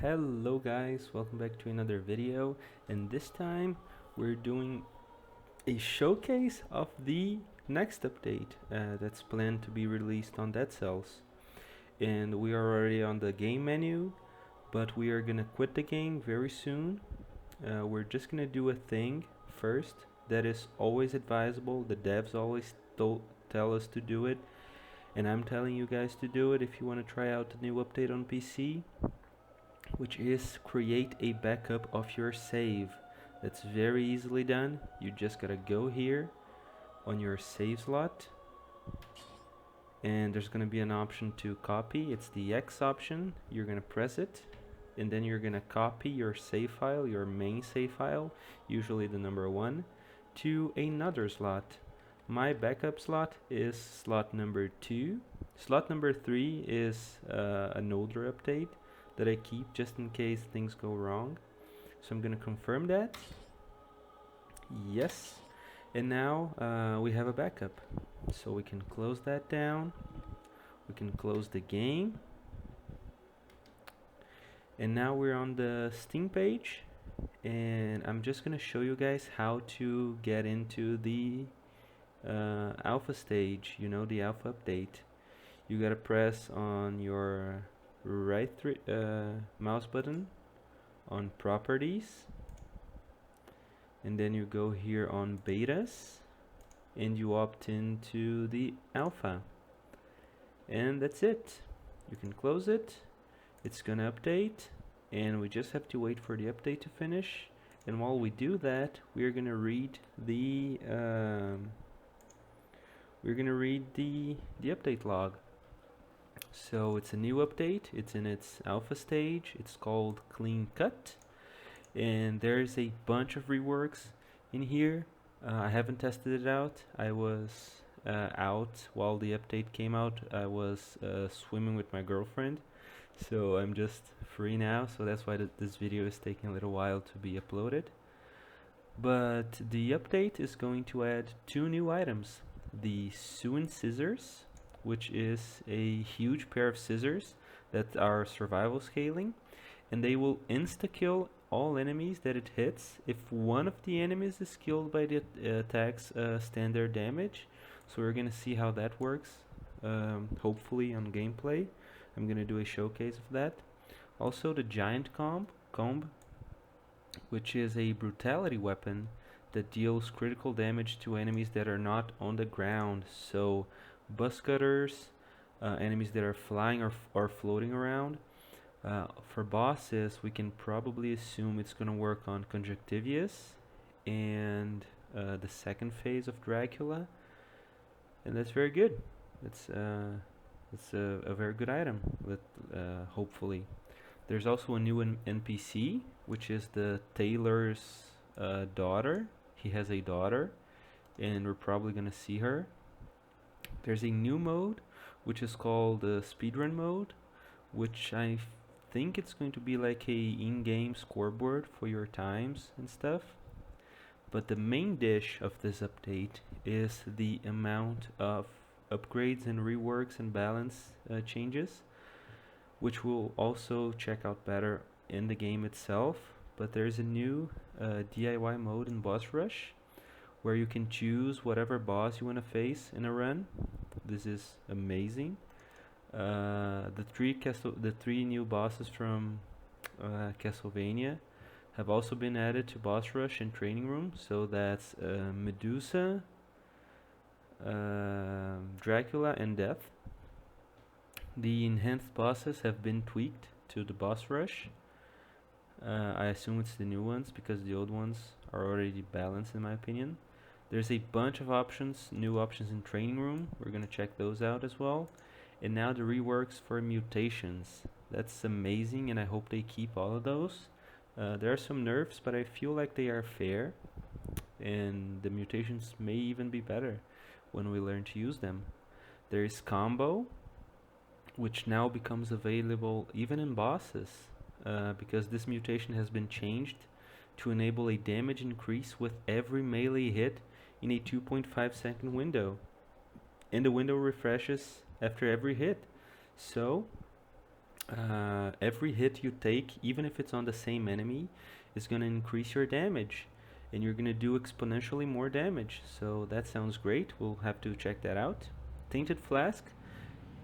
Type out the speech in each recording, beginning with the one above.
Hello guys, welcome back to another video, and this time we're doing a showcase of the next update that's planned to be released on deadcells. And we are already on the game menu, but we are gonna quit the game very soon. We're just gonna do a thing first that is always advisable. The devs always tell us to do it, and I'm telling you guys to do it if you want to try out the new update on PC, which is create a backup of your save. That's very easily done. You just gotta go here on your save slot, and there's gonna be an option to copy. It's the X option. You're gonna press it, and then you're gonna copy your save file, your main save file, usually the number 1, to another slot. My backup slot is slot number 2. Slot number 3 is an older update that I keep just in case things go wrong. So I'm gonna confirm that. Yes. And now we have a backup. So we can close that down. We can close the game. And now we're on the Steam page. And I'm just gonna show you guys how to get into the alpha stage, the alpha update. You gotta press on your right mouse button on properties, and then you go here on betas and you opt into the alpha, and that's it. You can close it. It's gonna update, and we just have to wait for the update to finish. And while we do that, we're gonna read the update log. So it's a new update, it's in its alpha stage, it's called Clean Cut, and there's a bunch of reworks in here. I haven't tested it out. I was out while the update came out. I was swimming with my girlfriend, so I'm just free now, so that's why this video is taking a little while to be uploaded. But the update is going to add 2 new items: the Sewing Scissors, which is a huge pair of scissors that are survival scaling, and they will insta-kill all enemies that it hits if one of the enemies is killed by the attack's standard damage. So we're gonna see how that works, hopefully on gameplay. I'm gonna do a showcase of that. Also the Giant Comb, which is a brutality weapon that deals critical damage to enemies that are not on the ground. So bus cutters, enemies that are flying or floating around. For bosses, we can probably assume it's going to work on Conjunctivius and the second phase of Dracula, and that's very good. It's a very good item. Hopefully, there's also a new NPC, which is the tailor's daughter. He has a daughter, and we're probably going to see her. There's a new mode, which is called the speedrun mode, which I think it's going to be like a in-game scoreboard for your times and stuff. But the main dish of this update is the amount of upgrades and reworks and balance changes, which we'll also check out better in the game itself. But there's a new DIY mode in Boss Rush, where you can choose whatever boss you want to face in a run. This is amazing. The three new bosses from Castlevania have also been added to Boss Rush and Training Room. So that's Medusa, Dracula, and Death. The enhanced bosses have been tweaked to the Boss Rush. I assume it's the new ones because the old ones are already balanced in my opinion. There's a bunch of new options in Training Room. We're gonna check those out as well. And now the reworks for mutations. That's amazing, and I hope they keep all of those. There are some nerfs, but I feel like they are fair, and the mutations may even be better when we learn to use them. There is Combo, which now becomes available even in bosses, because this mutation has been changed to enable a damage increase with every melee hit in a 2.5-second window, and the window refreshes after every hit. So Every hit you take, even if it's on the same enemy, is going to increase your damage, and you're going to do exponentially more damage. So that sounds great. We'll have to check that out. Tainted Flask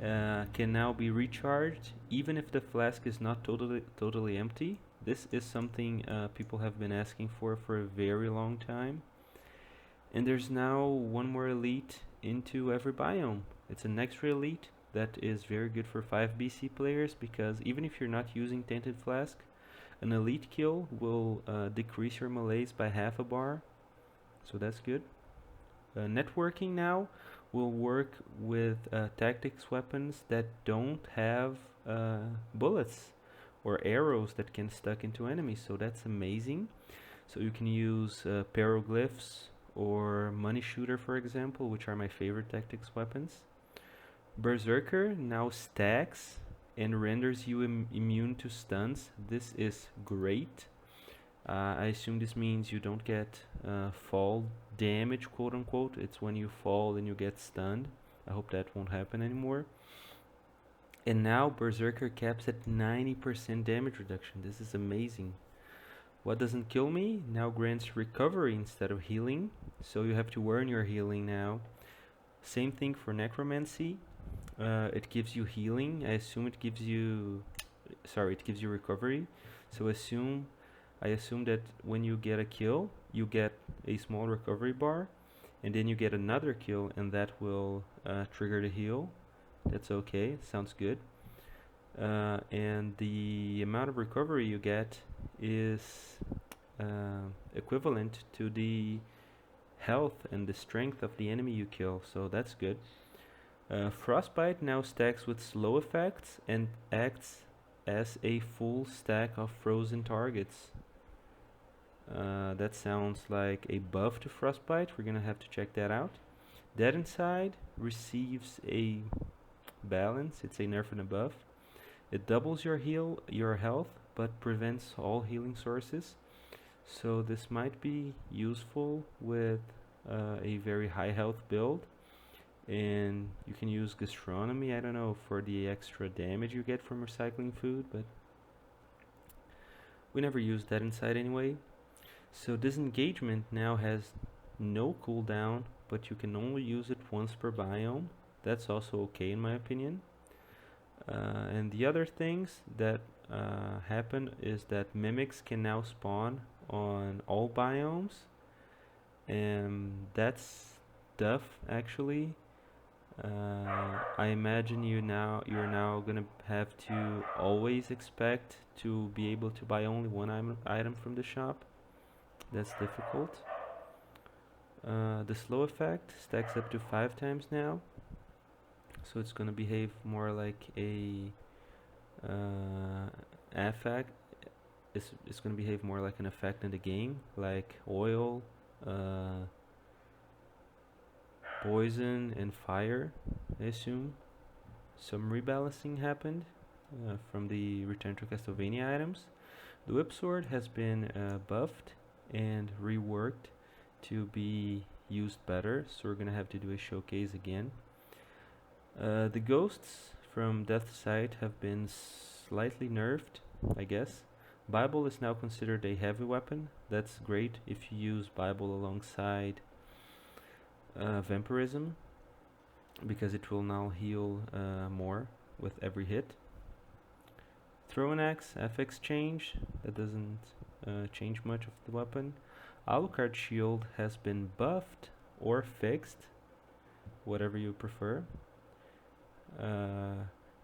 can now be recharged even if the flask is not totally empty. This is something people have been asking for a very long time. And there's now one more elite into every biome. It's an extra elite that is very good for 5 BC players, because even if you're not using Tainted Flask, an elite kill will decrease your melees by half a bar, so that's good. Networking now will work with tactics weapons that don't have bullets or arrows that can stuck into enemies, so that's amazing. So you can use Peroglyphs or Money Shooter, for example, which are my favorite tactics weapons. Berserker now stacks and renders you immune to stuns. This is great. I assume this means you don't get fall damage, quote unquote. It's when you fall and you get stunned. I hope that won't happen anymore. And now Berserker caps at 90% damage reduction. This is amazing. What doesn't kill me now grants recovery instead of healing, so you have to earn your healing now. Same thing for Necromancy. It gives you healing. I assume it gives you recovery. So I assume that when you get a kill, you get a small recovery bar, and then you get another kill, and that will trigger the heal. That's okay. Sounds good. And the amount of recovery you get is equivalent to the health and the strength of the enemy you kill, so that's good. Frostbite now stacks with slow effects and acts as a full stack of frozen targets. That sounds like a buff to Frostbite. We're gonna have to check that out. Dead Inside receives a balance. It's a nerf and a buff. It doubles your health, but prevents all healing sources. So this might be useful with a very high health build. And you can use Gastronomy, I don't know, for the extra damage you get from recycling food, but we never used that inside anyway. So Disengagement now has no cooldown, but you can only use it once per biome. That's also okay in my opinion. And the other things that happen is that mimics can now spawn on all biomes, and that's tough actually. I imagine you're now gonna have to always expect to be able to buy only one item from the shop. That's difficult. The slow effect stacks up to 5 times now, so it's gonna behave more like a affect. It's gonna behave more like an effect in the game, like oil, poison, and fire, I assume. Some rebalancing happened from the Return to Castlevania items. The Whip Sword has been buffed and reworked to be used better, so we're gonna have to do a showcase again. The ghosts from Death's Sight have been slightly nerfed, I guess. Bible is now considered a heavy weapon. That's great if you use Bible alongside Vampirism, because it will now heal more with every hit. Throw an axe, FX change, that doesn't change much of the weapon. Alucard shield has been buffed or fixed, whatever you prefer.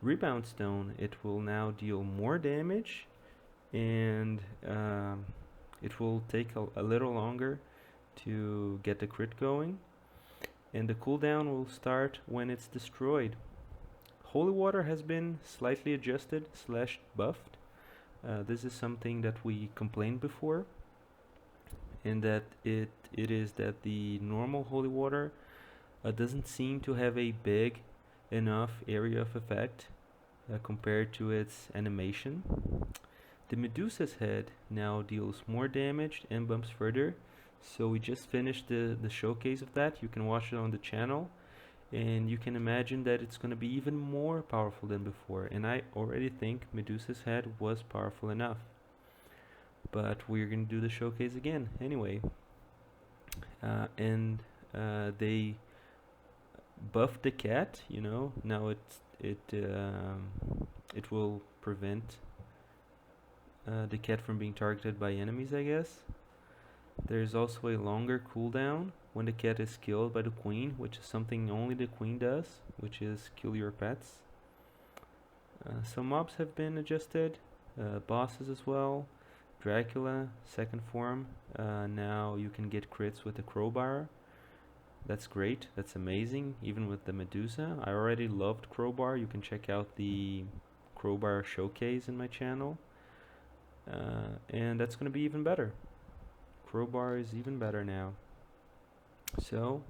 Rebound stone, it will now deal more damage, and it will take a little longer to get the crit going, and the cooldown will start when it's destroyed. Holy water has been slightly adjusted / buffed. This is something that we complained before, in that it is that the normal holy water doesn't seem to have a big enough area of effect compared to its animation. The Medusa's head now deals more damage and bumps further, so we just finished the showcase of that. You can watch it on the channel, and you can imagine that it's going to be even more powerful than before. And I already think Medusa's head was powerful enough, but we're going to do the showcase again anyway. And they buffed the cat, you know. Now it will prevent the cat from being targeted by enemies, I guess. There's also a longer cooldown when the cat is killed by the queen, which is something only the queen does, which is kill your pets. Some mobs have been adjusted, bosses as well. Dracula, second form. Now you can get crits with a crowbar. That's great, that's amazing, even with the Medusa. I already loved crowbar. You can check out the crowbar showcase in my channel. And that's gonna be even better. Crowbar is even better now. So,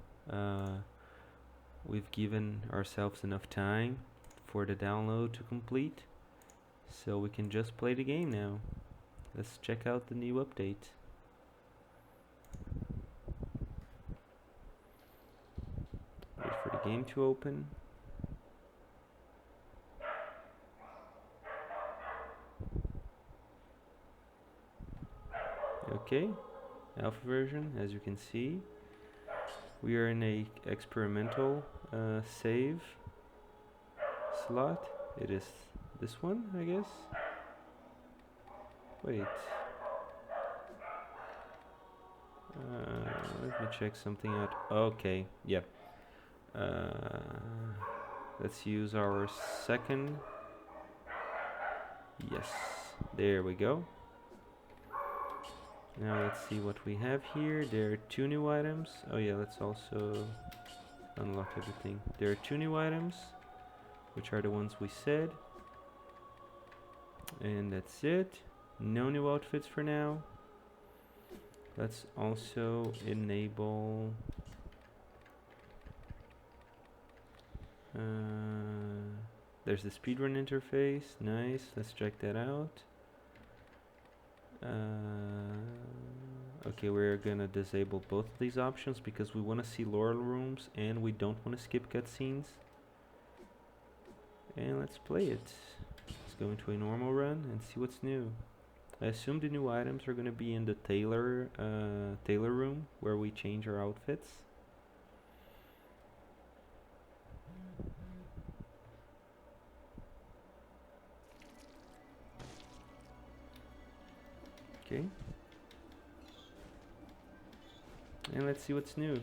we've given ourselves enough time for the download to complete, so we can just play the game now. Let's check out the new update. Wait for the game to open. Okay, alpha version, as you can see. We are in a experimental save slot. It is this one, I guess. Wait. Let me check something out. Okay, yep. Let's use our second. Yes, there we go. Now let's see what we have here. There are 2 new items. Oh yeah, let's also unlock everything. There are 2 new items, which are the ones we said. And that's it. No new outfits for now. Let's also enable there's the speedrun interface. Nice, let's check that out. Okay, we're gonna disable both of these options because we want to see laurel rooms and we don't want to skip cutscenes. And let's play it. Let's go into a normal run and see what's new. I assume the new items are gonna be in the tailor room where we change our outfits. Okay. And let's see what's new.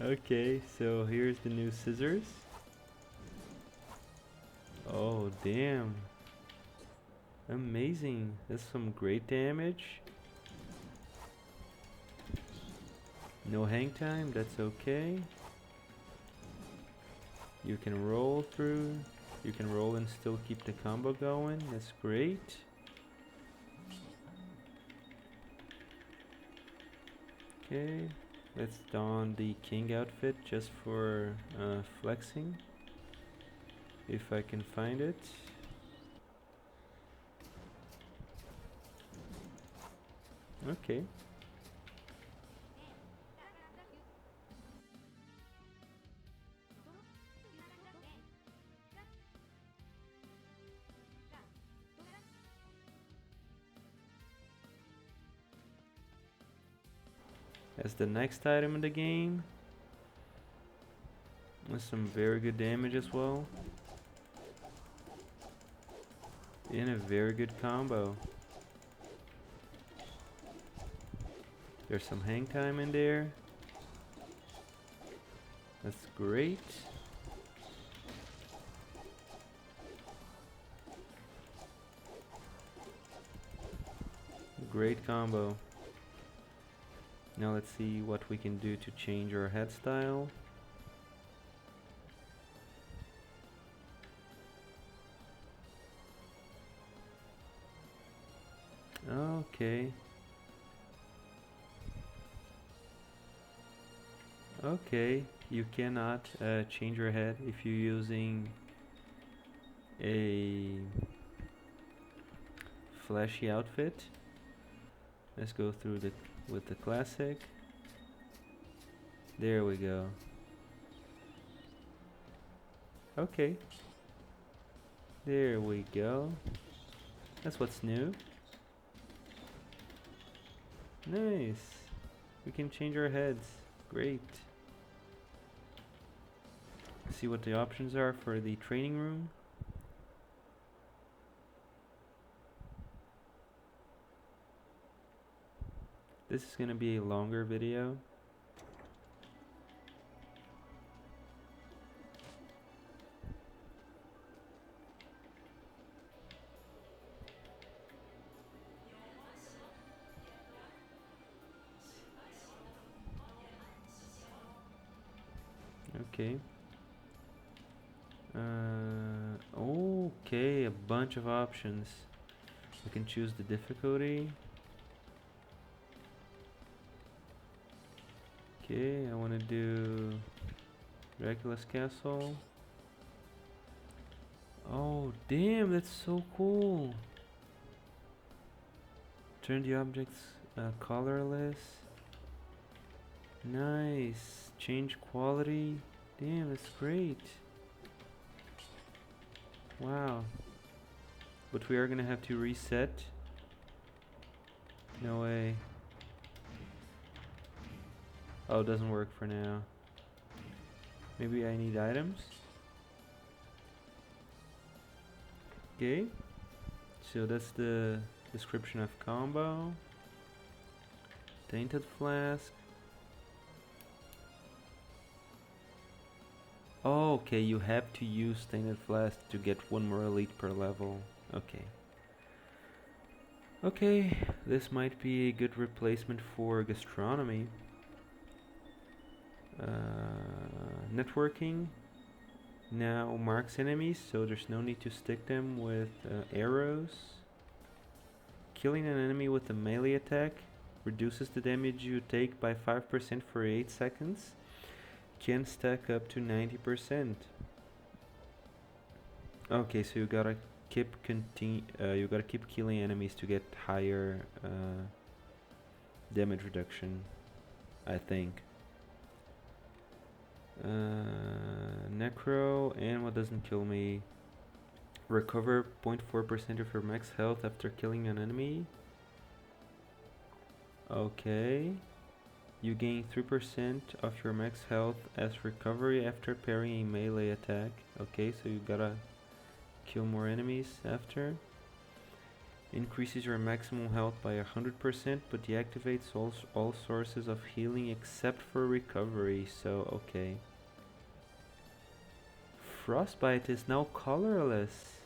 Okay, so here's the new scissors. Oh, damn. Amazing. That's some great damage. No hang time, that's okay. You can roll through. You can roll and still keep the combo going. That's great. Okay. Let's don the king outfit just for flexing, if I can find it. Okay. As the next item in the game, with some very good damage as well, and a very good combo. There's some hang time in there. That's great. Great combo. Now let's see what we can do to change our head style. Okay. Okay, you cannot change your head if you're using a flashy outfit. Let's go through with the classic. There we go. Okay. There we go. That's what's new. Nice. We can change our heads. Great. See what the options are for the training room. This is gonna be a longer video. Okay. Okay, a bunch of options. We can choose the difficulty. Okay, I want to do Dracula's Castle. Oh, damn, that's so cool. Turn the objects colorless. Nice. Change quality. Damn, that's great. Wow. But we are gonna have to reset. No way. Oh, it doesn't work for now. Maybe I need items. Okay. So that's the description of combo. Tainted Flask. Oh, okay, you have to use Tainted Flask to get one more elite per level. Okay. Okay, this might be a good replacement for gastronomy. Networking now marks enemies, so there's no need to stick them with arrows. Killing an enemy with a melee attack reduces the damage you take by 5% for 8 seconds. Can stack up to 90%. Okay, so you gotta keep killing enemies to get higher damage reduction, I think. Necro, and what doesn't kill me? Recover 0.4% of your max health after killing an enemy. Okay. You gain 3% of your max health as recovery after parrying a melee attack. Okay, so you gotta kill more enemies after. Increases your maximum health by 100%, but deactivates all sources of healing except for recovery, so okay. Frostbite is now colorless.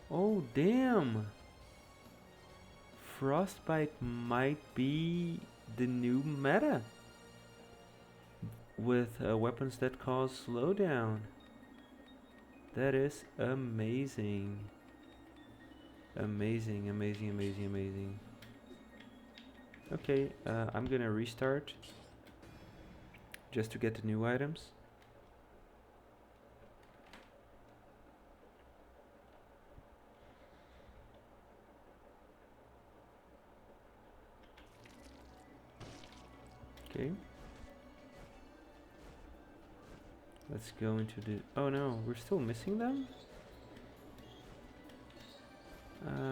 Oh damn! Frostbite might be the new meta with weapons that cause slowdown. That is amazing. Amazing, amazing, amazing, amazing. Okay, I'm gonna restart just to get the new items. Okay. Let's go into the... Oh no, we're still missing them?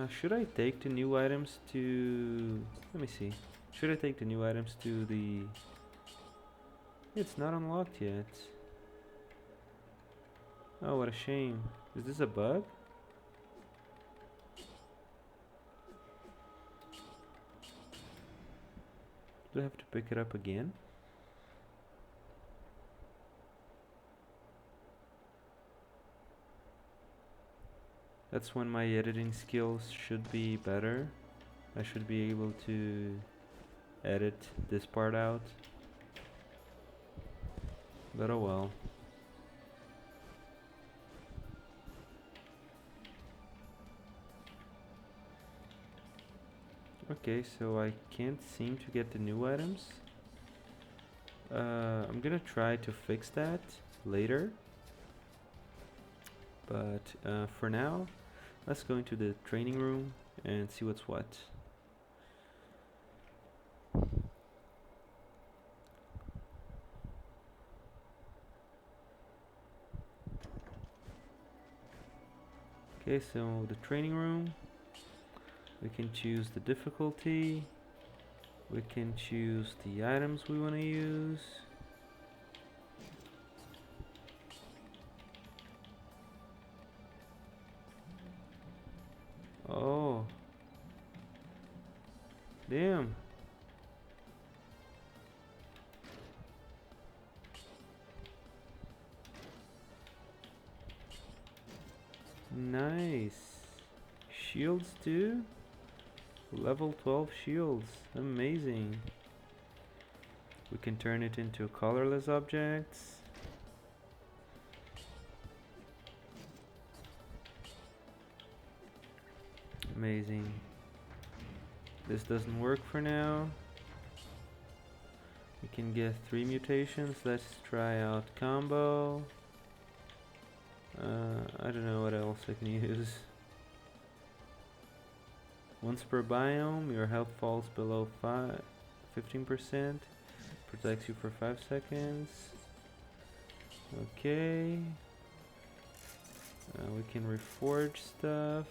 Should I take the new items to... Let me see. Should I take the new items to the... It's not unlocked yet. Oh, what a shame. Is this a bug? Do I have to pick it up again? That's when my editing skills should be better. I should be able to edit this part out. But oh well. Okay, so I can't seem to get the new items. I'm gonna try to fix that later. But for now, let's go into the training room and see what's what. Okay, so the training room, we can choose the difficulty, we can choose the items we want to use. Oh, damn. Nice. Shields too? Level 12 shields. Amazing. We can turn it into colorless objects. Amazing. This doesn't work for now. We can get 3 mutations. Let's try out combo. I don't know what else I can use. Once per biome, your health falls below 15%. Protects you for 5 seconds. Okay. We can reforge stuff.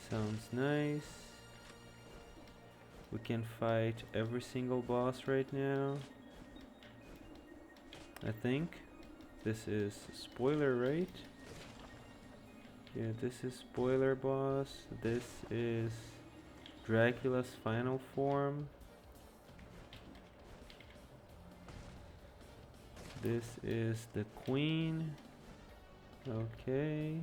Sounds nice. We can fight every single boss right now. I think. This is spoiler, right? Yeah, this is spoiler boss. This is Dracula's final form. This is the queen. Okay.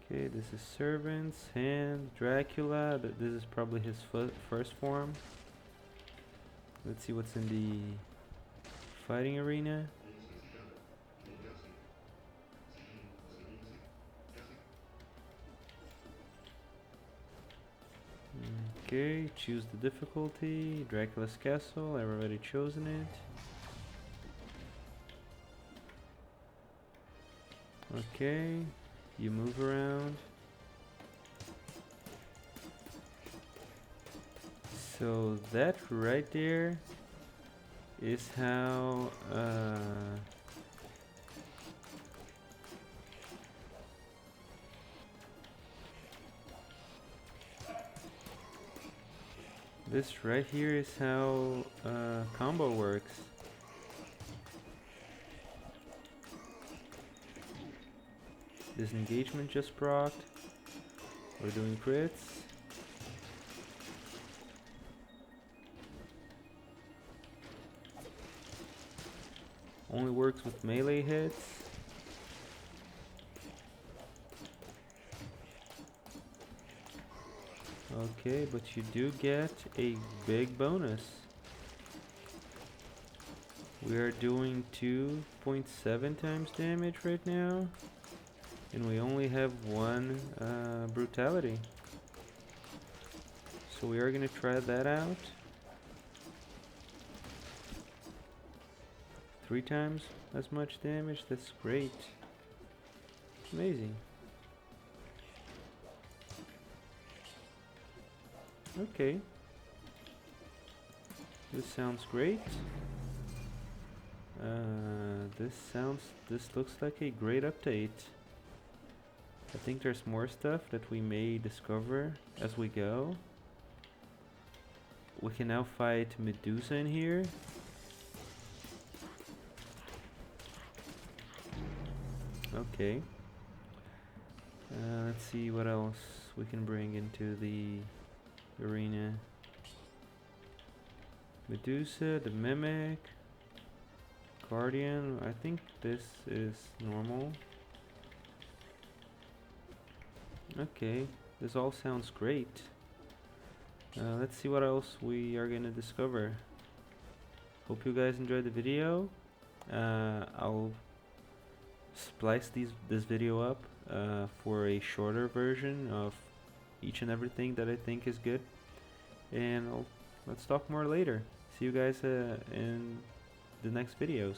Okay, this is servants, hand, Dracula. This is probably his first form. Let's see what's in the fighting arena. Okay, choose the difficulty. Dracula's castle. I've already chosen it. Okay, you move around. So that right there is how this right here is how combo works. Disengagement just procced. We're doing crits. Only works with melee hits. Okay, but you do get a big bonus. We are doing 2.7 times damage right now, and we only have 1 brutality. So we are gonna try that out. 3 times as much damage. That's great. Amazing. Okay. This sounds great. This looks like a great update. I think there's more stuff that we may discover as we go. We can now fight Medusa in here. Okay. Let's see what else we can bring into the arena? Medusa, the Mimic, Guardian. I think this is normal. Okay, this all sounds great. Let's see what else we are gonna discover. Hope you guys enjoyed the video. I'll splice this video up for a shorter version of each and everything that I think is good, and let's talk more later. See you guys in the next videos.